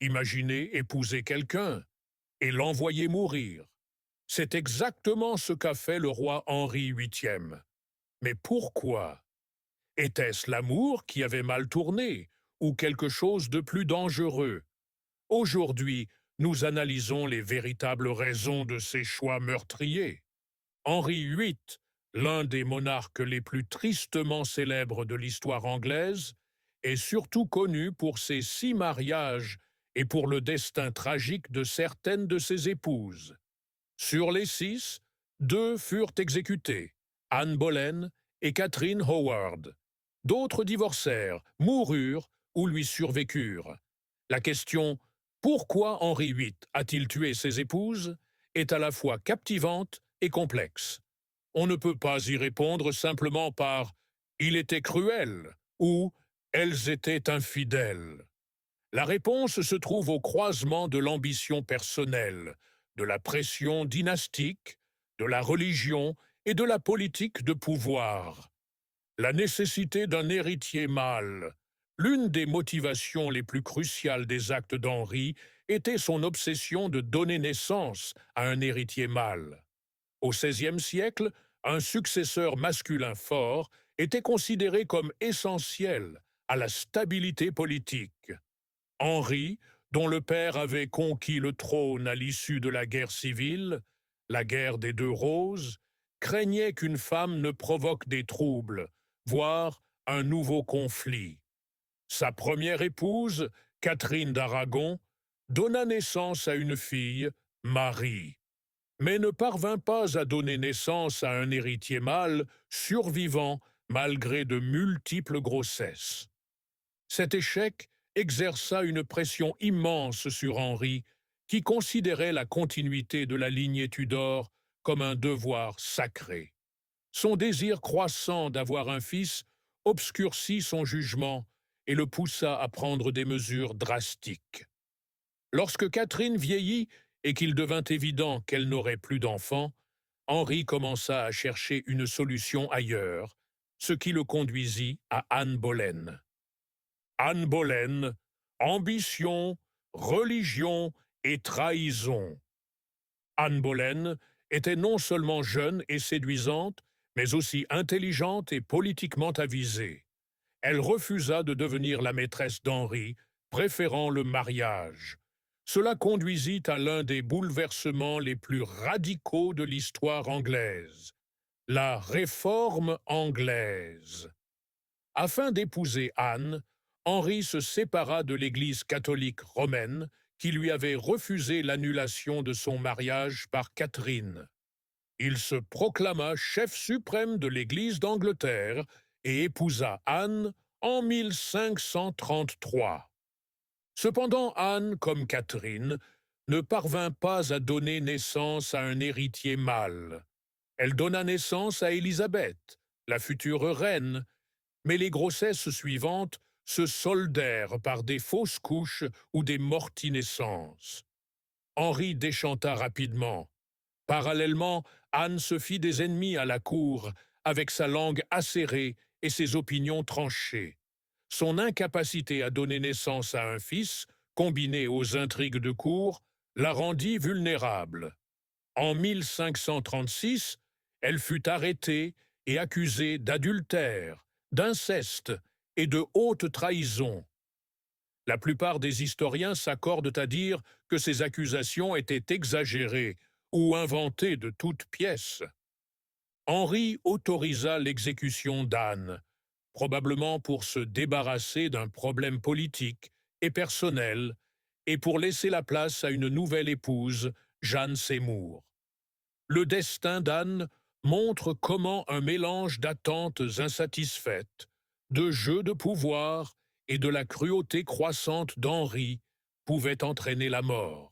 Imaginez épouser quelqu'un et l'envoyer mourir. C'est exactement ce qu'a fait le roi Henri VIII. Mais pourquoi? Était-ce l'amour qui avait mal tourné ou quelque chose de plus dangereux? Aujourd'hui, nous analysons les véritables raisons de ces choix meurtriers. Henri VIII, l'un des monarques les plus tristement célèbres de l'histoire anglaise, est surtout connu pour ses 6 mariages et pour le destin tragique de certaines de ses épouses. Sur les 6, 2 furent exécutées, Anne Boleyn et Catherine Howard. D'autres divorcèrent, moururent ou lui survécurent. La question « Pourquoi Henri VIII a-t-il tué ses épouses ?» est à la fois captivante et complexe. On ne peut pas y répondre simplement par « il était cruel » ou « elles étaient infidèles ». La réponse se trouve au croisement de l'ambition personnelle, de la pression dynastique, de la religion et de la politique de pouvoir. La nécessité d'un héritier mâle. L'une des motivations les plus cruciales des actes d'Henri était son obsession de donner naissance à un héritier mâle. Au XVIe siècle, un successeur masculin fort était considéré comme essentiel à la stabilité politique. Henri, dont le père avait conquis le trône à l'issue de la guerre civile, la guerre des 2 roses, craignait qu'une femme ne provoque des troubles, voire un nouveau conflit. Sa première épouse, Catherine d'Aragon, donna naissance à une fille, Marie, mais ne parvint pas à donner naissance à un héritier mâle survivant malgré de multiples grossesses. Cet échec exerça une pression immense sur Henri, qui considérait la continuité de la lignée Tudor comme un devoir sacré. Son désir croissant d'avoir un fils obscurcit son jugement et le poussa à prendre des mesures drastiques. Lorsque Catherine vieillit et qu'il devint évident qu'elle n'aurait plus d'enfants, Henri commença à chercher une solution ailleurs, ce qui le conduisit à Anne Boleyn. Anne Boleyn, ambition, religion et trahison. Anne Boleyn était non seulement jeune et séduisante, mais aussi intelligente et politiquement avisée. Elle refusa de devenir la maîtresse d'Henri, préférant le mariage. Cela conduisit à l'un des bouleversements les plus radicaux de l'histoire anglaise, la Réforme anglaise. Afin d'épouser Anne, Henri se sépara de l'Église catholique romaine qui lui avait refusé l'annulation de son mariage par Catherine. Il se proclama chef suprême de l'Église d'Angleterre et épousa Anne en 1533. Cependant, Anne, comme Catherine, ne parvint pas à donner naissance à un héritier mâle. Elle donna naissance à Élisabeth, la future reine, mais les grossesses suivantes se soldèrent par des fausses couches ou des mortinescences. Henri déchanta rapidement. Parallèlement, Anne se fit des ennemis à la cour, avec sa langue acérée et ses opinions tranchées. Son incapacité à donner naissance à un fils, combinée aux intrigues de cour, la rendit vulnérable. En 1536, elle fut arrêtée et accusée d'adultère, d'inceste et de haute trahison. La plupart des historiens s'accordent à dire que ces accusations étaient exagérées ou inventées de toutes pièces. Henri autorisa l'exécution d'Anne, probablement pour se débarrasser d'un problème politique et personnel et pour laisser la place à une nouvelle épouse, Jeanne Seymour. Le destin d'Anne montre comment un mélange d'attentes insatisfaites, de jeux de pouvoir et de la cruauté croissante d'Henri pouvait entraîner la mort.